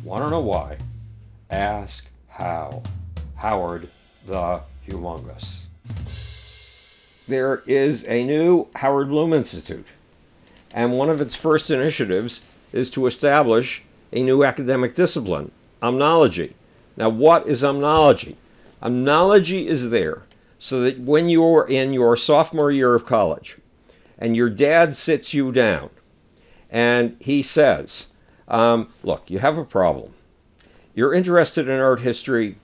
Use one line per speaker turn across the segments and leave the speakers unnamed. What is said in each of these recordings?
Want to know why? Ask how. Howard the Humongous. There is a new Howard Bloom Institute, and one of its first initiatives is to establish a new academic discipline, Omnology. Now, what is Omnology? Omnology is there so that when you're in your sophomore year of college and your dad sits you down and he says, look, you have a problem. You're interested in art history,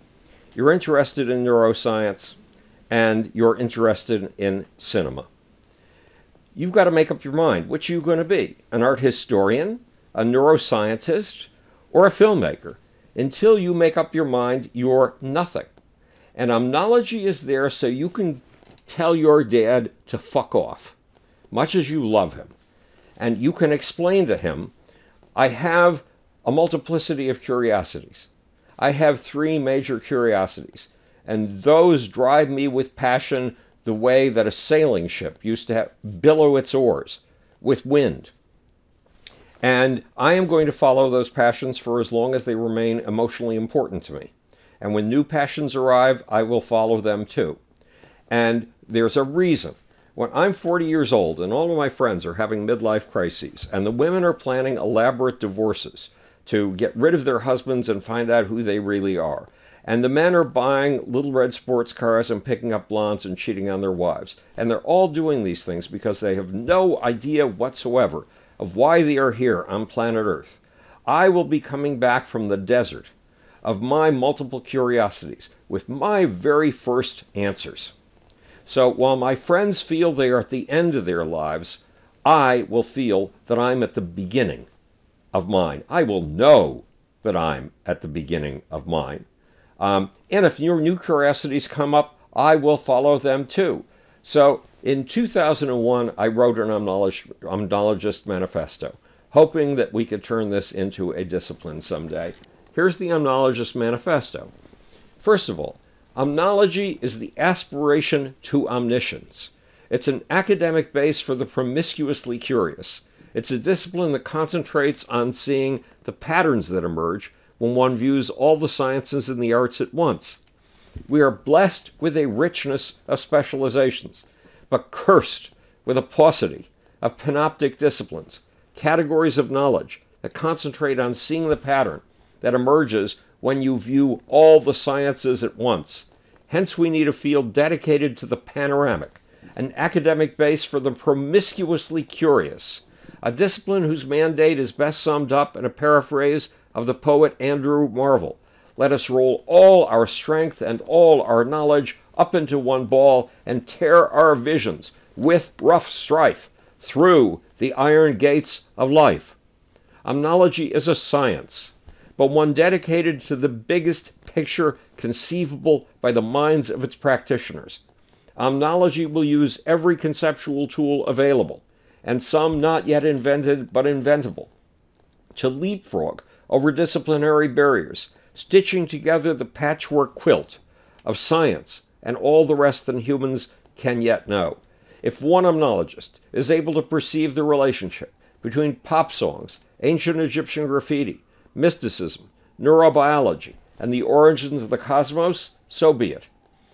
you're interested in neuroscience, and you're interested in cinema. You've got to make up your mind. Which are you going to be? An art historian, a neuroscientist, or a filmmaker? Until you make up your mind, you're nothing. And Omnology is there so you can tell your dad to fuck off, much as you love him. And you can explain to him, I have a multiplicity of curiosities. I have 3 major curiosities, and those drive me with passion the way that a sailing ship used to billow its oars with wind. And I am going to follow those passions for as long as they remain emotionally important to me. And when new passions arrive, I will follow them too. And there's a reason. When I'm 40 years old and all of my friends are having midlife crises and the women are planning elaborate divorces to get rid of their husbands and find out who they really are, and the men are buying little red sports cars and picking up blondes and cheating on their wives, and they're all doing these things because they have no idea whatsoever of why they are here on planet Earth, I will be coming back from the desert of my multiple curiosities with my very first answers. So while my friends feel they are at the end of their lives, I will feel that I'm at the beginning of mine. I will know that I'm at the beginning of mine. And if your new curiosities come up, I will follow them too. So in 2001, I wrote an Omnologist Manifesto, hoping that we could turn this into a discipline someday. Here's the Omnologist Manifesto. First of all, Omnology is the aspiration to omniscience. It's an academic base for the promiscuously curious. It's a discipline that concentrates on seeing the patterns that emerge when one views all the sciences and the arts at once. We are blessed with a richness of specializations, but cursed with a paucity of panoptic disciplines, categories of knowledge that concentrate on seeing the pattern that emerges when you view all the sciences at once. Hence, we need a field dedicated to the panoramic, an academic base for the promiscuously curious, a discipline whose mandate is best summed up in a paraphrase of the poet Andrew Marvell. Let us roll all our strength and all our knowledge up into one ball and tear our visions with rough strife through the iron gates of life. Omnology is a science, but one dedicated to the biggest picture conceivable by the minds of its practitioners. Omnology will use every conceptual tool available, and some not yet invented but inventable, to leapfrog over disciplinary barriers, stitching together the patchwork quilt of science and all the rest that humans can yet know. If one omnologist is able to perceive the relationship between pop songs, ancient Egyptian graffiti, mysticism, neurobiology, and the origins of the cosmos, so be it.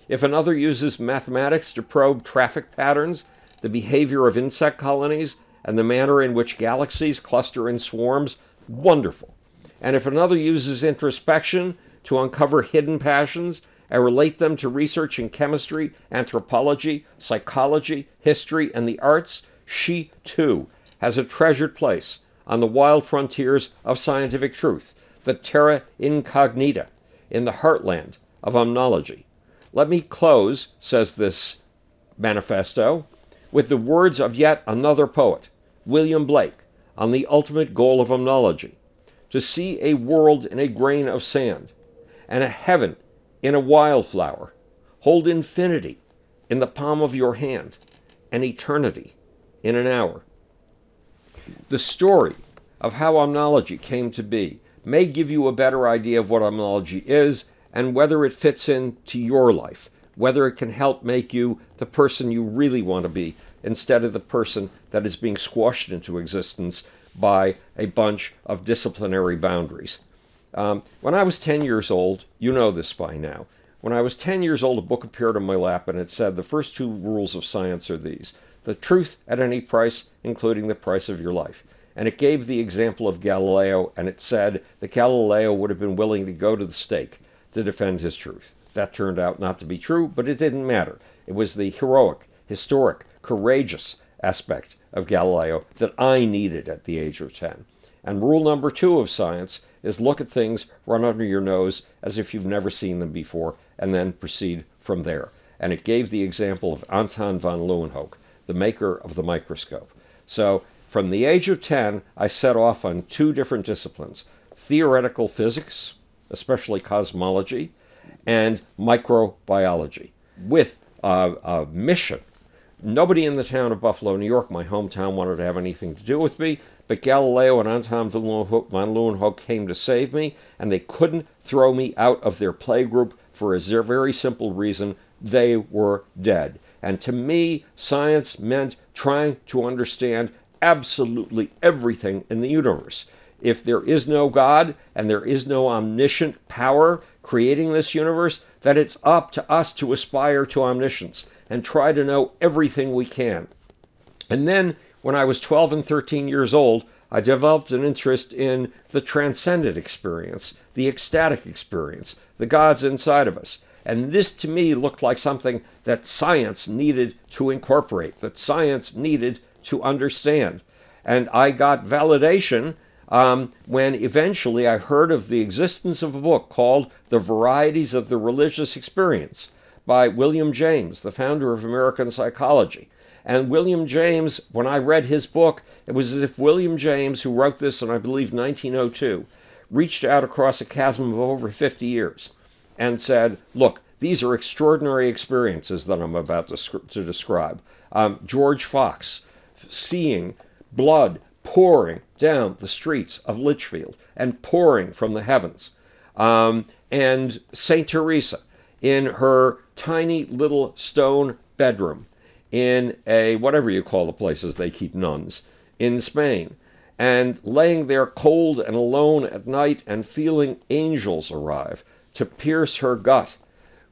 If another uses mathematics to probe traffic patterns, the behavior of insect colonies, and the manner in which galaxies cluster in swarms, wonderful. And if another uses introspection to uncover hidden passions and relate them to research in chemistry, anthropology, psychology, history, and the arts, she too has a treasured place on the wild frontiers of scientific truth, the terra incognita, in the heartland of Omnology. Let me close, says this manifesto, with the words of yet another poet, William Blake, on the ultimate goal of Omnology: to see a world in a grain of sand, and a heaven in a wildflower. Hold infinity in the palm of your hand, and eternity in an hour. The story of how Omnology came to be may give you a better idea of what Omnology is and whether it fits into your life, whether it can help make you the person you really want to be instead of the person that is being squashed into existence by a bunch of disciplinary boundaries. When I was 10 years old, you know this by now, when I was 10 years old, a book appeared on my lap and it said, the first two rules of science are these: the truth at any price, including the price of your life. And it gave the example of Galileo, and it said that Galileo would have been willing to go to the stake to defend his truth. That turned out not to be true, but it didn't matter. It was the heroic, historic, courageous aspect of Galileo that I needed at the age of 10. And rule number 2 of science is look at things run under your nose as if you've never seen them before, and then proceed from there. And it gave the example of Anton von Leeuwenhoek, the maker of the microscope. So from the age of 10, I set off on 2 different disciplines: theoretical physics, especially cosmology, and microbiology, with a mission. Nobody in the town of Buffalo, New York, my hometown, wanted to have anything to do with me, but Galileo and Anton von Leeuwenhoek came to save me, and they couldn't throw me out of their playgroup for a very simple reason: they were dead. And to me, science meant trying to understand absolutely everything in the universe. If there is no God and there is no omniscient power creating this universe, then it's up to us to aspire to omniscience and try to know everything we can. And then when I was 12 and 13 years old, I developed an interest in the transcendent experience, the ecstatic experience, the gods inside of us. And this to me looked like something that science needed to incorporate, that science needed to understand. And I got validation when eventually I heard of the existence of a book called The Varieties of the Religious Experience by William James, the founder of American psychology. And William James, when I read his book, it was as if William James, who wrote this in, I believe, 1902, reached out across a chasm of over 50 years and said, look, these are extraordinary experiences that I'm about to describe. George Fox seeing blood pouring down the streets of Litchfield and pouring from the heavens. And St. Teresa in her tiny little stone bedroom in a, whatever you call the places they keep nuns, in Spain, and laying there cold and alone at night and feeling angels arrive to pierce her gut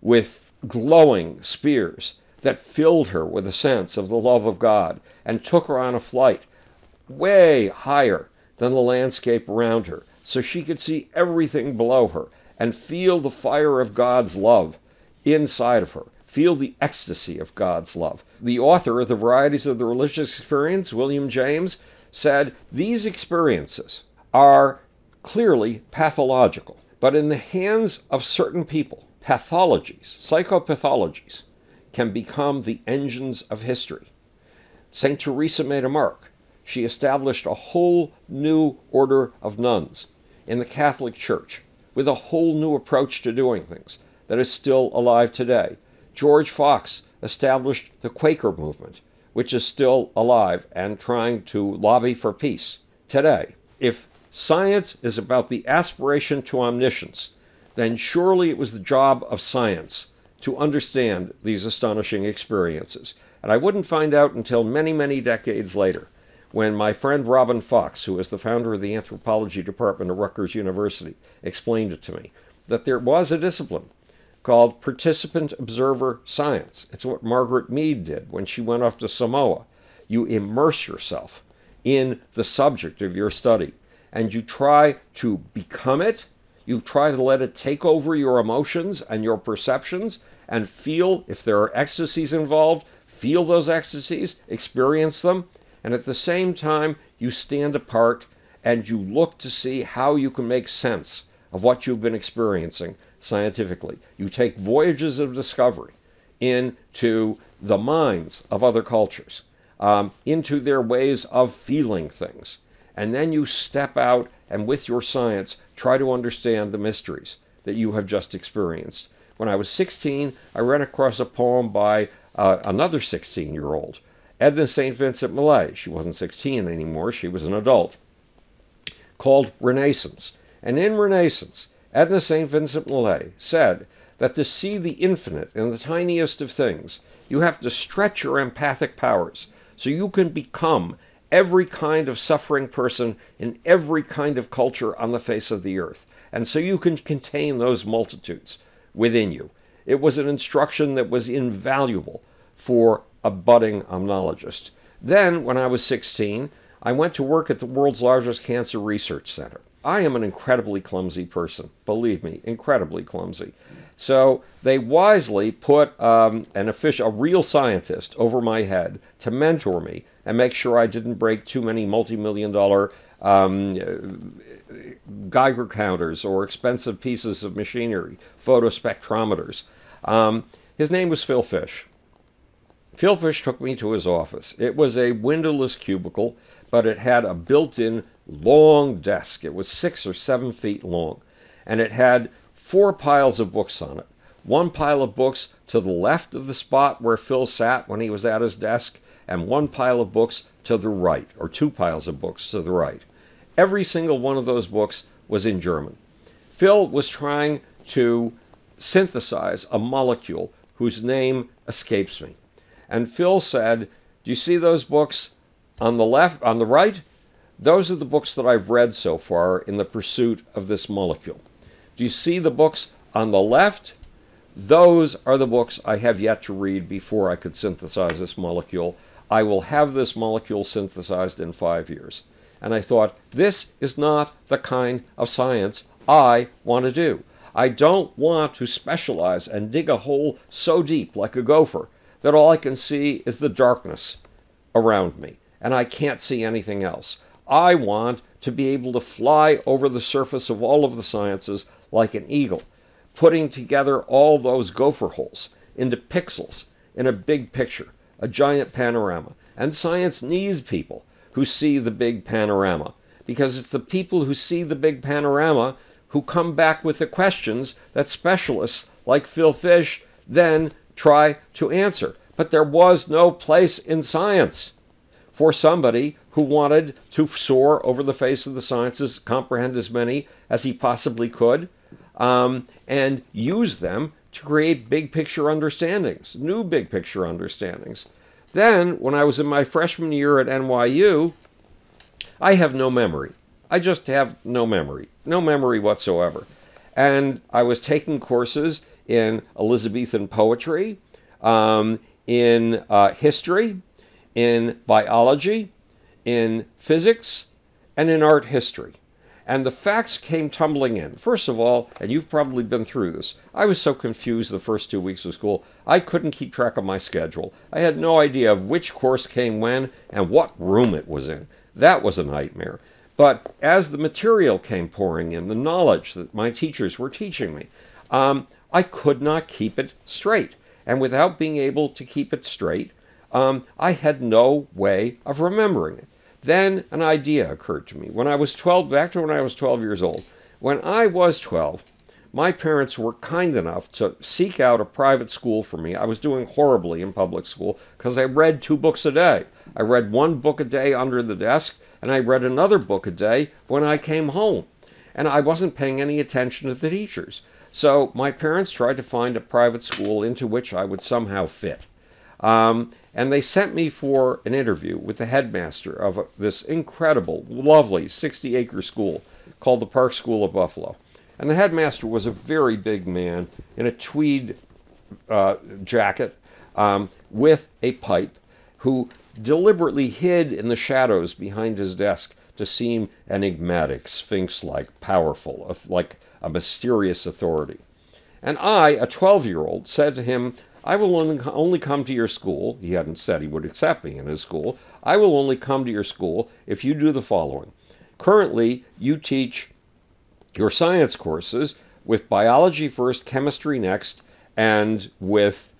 with glowing spears that filled her with a sense of the love of God and took her on a flight way higher than the landscape around her, so she could see everything below her and feel the fire of God's love inside of her, feel the ecstasy of God's love. The author of The Varieties of the Religious Experience, William James, said these experiences are clearly pathological, but in the hands of certain people, pathologies, psychopathologies, can become the engines of history. St. Teresa made a mark. She established a whole new order of nuns in the Catholic Church with a whole new approach to doing things that is still alive today. George Fox established the Quaker movement, which is still alive and trying to lobby for peace today. If science is about the aspiration to omniscience, then surely it was the job of science to understand these astonishing experiences. And I wouldn't find out until many, many decades later, when my friend Robin Fox, who is the founder of the anthropology department at Rutgers University, explained it to me, that there was a discipline called participant observer science. It's what Margaret Mead did when she went off to Samoa. You immerse yourself in the subject of your study, and you try to become it. You try to let it take over your emotions and your perceptions and feel, if there are ecstasies involved, feel those ecstasies, experience them, and at the same time, you stand apart and you look to see how you can make sense of what you've been experiencing scientifically. You take voyages of discovery into the minds of other cultures, into their ways of feeling things. And then you step out and with your science try to understand the mysteries that you have just experienced. When I was 16, I ran across a poem by another 16-year-old, Edna St. Vincent Millay. She wasn't 16 anymore, she was an adult, called Renaissance. And in Renaissance, Edna St. Vincent Millay said that to see the infinite in the tiniest of things, you have to stretch your empathic powers so you can become every kind of suffering person in every kind of culture on the face of the earth. And so you can contain those multitudes within you. It was an instruction that was invaluable for a budding omnologist. Then, when I was 16, I went to work at the world's largest cancer research center. I am an incredibly clumsy person, believe me, incredibly clumsy. So they wisely put a real scientist over my head to mentor me and make sure I didn't break too many multi-million-dollar Geiger counters or expensive pieces of machinery, photospectrometers. His name was Phil Fish. Phil Fish took me to his office. It was a windowless cubicle, but it had a built-in long desk. It was 6 or 7 feet long, and it had 4 piles of books on it. One pile of books to the left of the spot where Phil sat when he was at his desk, and 1 pile of books to the right, or 2 piles of books to the right. Every single one of those books was in German. Phil was trying to synthesize a molecule whose name escapes me. And Phil said, "Do you see those books on the left, on the right? Those are the books that I've read so far in the pursuit of this molecule. Do you see the books on the left? Those are the books I have yet to read before I could synthesize this molecule. I will have this molecule synthesized in 5 years." And I thought, this is not the kind of science I want to do. I don't want to specialize and dig a hole so deep like a gopher that all I can see is the darkness around me, and I can't see anything else. I want to be able to fly over the surface of all of the sciences like an eagle, putting together all those gopher holes into pixels in a big picture, a giant panorama. And science needs people who see the big panorama, because it's the people who see the big panorama who come back with the questions that specialists like Phil Fish then try to answer. But there was no place in science for somebody who wanted to soar over the face of the sciences, comprehend as many as he possibly could, and use them to create big picture understandings, new big picture understandings. Then, when I was in my freshman year at NYU, I have no memory. I just have no memory whatsoever. And I was taking courses in Elizabethan poetry, in history, in biology, in physics, and in art history. And the facts came tumbling in. First of all, and you've probably been through this, I was so confused the first 2 weeks of school, I couldn't keep track of my schedule. I had no idea of which course came when and what room it was in. That was a nightmare. But as the material came pouring in, the knowledge that my teachers were teaching me, I could not keep it straight. And without being able to keep it straight, I had no way of remembering it. Then an idea occurred to me. When I was 12, back to when I was 12 years old. When I was 12, my parents were kind enough to seek out a private school for me. I was doing horribly in public school because I read 2 books a day. I read 1 book a day under the desk, and I read another book a day when I came home. And I wasn't paying any attention to the teachers. So my parents tried to find a private school into which I would somehow fit. And they sent me for an interview with the headmaster of this incredible, lovely 60-acre school called the Park School of Buffalo. And the headmaster was a very big man in a tweed jacket with a pipe, who deliberately hid in the shadows behind his desk to seem enigmatic, sphinx-like, powerful, like a mysterious authority. And I, a 12-year-old, said to him, "I will only come to your school." He hadn't said he would accept me in his school. "I will only come to your school if you do the following. Currently, you teach your science courses with biology first, chemistry next, and with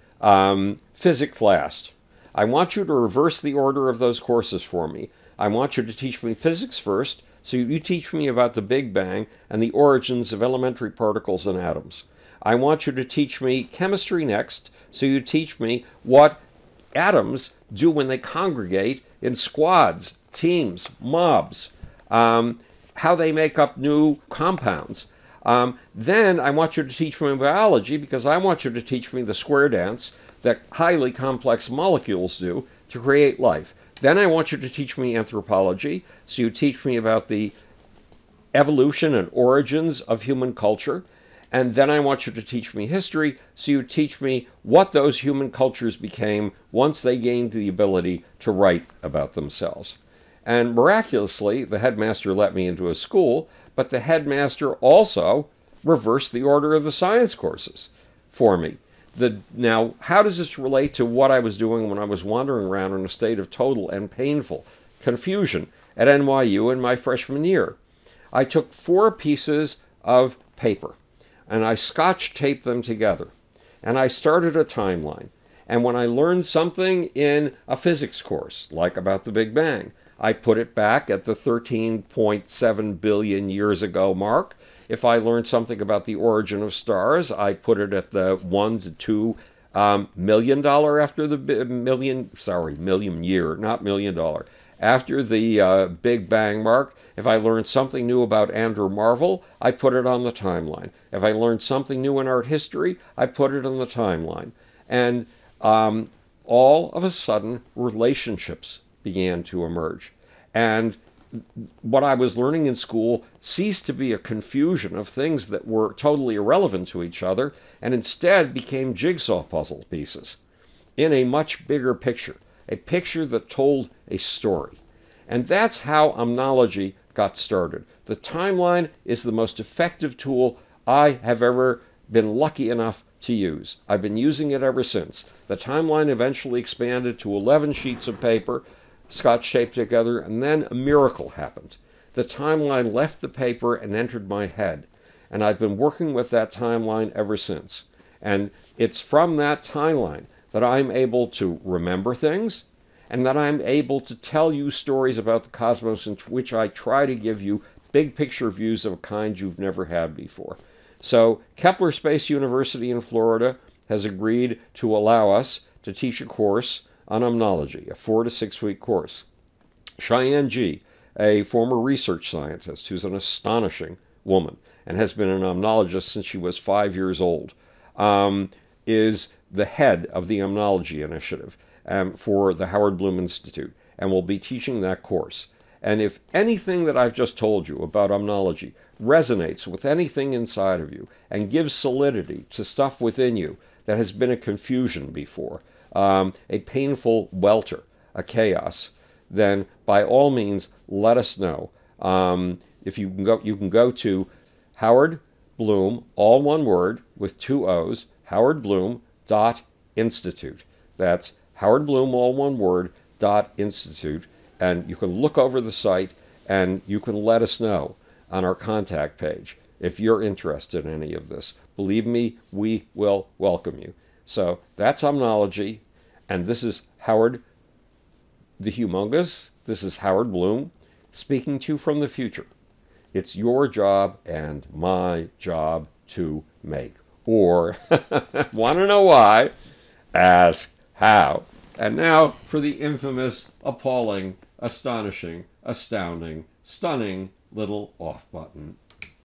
physics last. I want you to reverse the order of those courses for me. I want you to teach me physics first, so you teach me about the Big Bang and the origins of elementary particles and atoms. I want you to teach me chemistry next, so you teach me what atoms do when they congregate in squads, teams, mobs, how they make up new compounds. Then I want you to teach me biology, because I want you to teach me the square dance that highly complex molecules do to create life. Then I want you to teach me anthropology. So you teach me about the evolution and origins of human culture. And then I want you to teach me history. So you teach me what those human cultures became once they gained the ability to write about themselves. And miraculously, the headmaster let me into a school, but the headmaster also reversed the order of the science courses for me. Now, how does this relate to what I was doing when I was wandering around in a state of total and painful confusion at NYU in my freshman year? I took 4 pieces of paper and I scotch taped them together and I started a timeline. And when I learned something in a physics course, like about the Big Bang, I put it back at the 13.7 billion years ago mark. If I learned something about the origin of stars, I put it at the $1 to $2 million after the million year, not $1 million. After the Big Bang mark, if I learned something new about Andrew Marvell, I put it on the timeline. If I learned something new in art history, I put it on the timeline. And all of a sudden, relationships began to emerge. And what I was learning in school ceased to be a confusion of things that were totally irrelevant to each other and instead became jigsaw puzzle pieces in a much bigger picture, a picture that told a story. And that's how Omnology got started. The timeline is the most effective tool I have ever been lucky enough to use. I've been using it ever since. The timeline eventually expanded to 11 sheets of paper, scotch taped together, and then a miracle happened. The timeline left the paper and entered my head. And I've been working with that timeline ever since. And it's from that timeline that I'm able to remember things and that I'm able to tell you stories about the cosmos in which I try to give you big picture views of a kind you've never had before. So Kepler Space University in Florida has agreed to allow us to teach a course on Omnology, a 4 to 6 week course. Cheyenne G, a former research scientist who's an astonishing woman and has been an omnologist since she was 5 years old, is the head of the Omnology Initiative for the Howard Bloom Institute and will be teaching that course. And if anything that I've just told you about Omnology resonates with anything inside of you and gives solidity to stuff within you that has been a confusion before, a painful welter, a chaos, then by all means let us know. If you can go to Howard Bloom, all one word with 2 O's, howardbloom.institute. That's Howard Bloom, all one word, .institute. And you can look over the site and you can let us know on our contact page if you're interested in any of this. Believe me, we will welcome you. So that's Omnology, and this is Howard the Humongous. This is Howard Bloom speaking to you from the future. It's your job and my job to make. Or, want to know why? Ask how. And now for the infamous, appalling, astonishing, astounding, stunning little off button.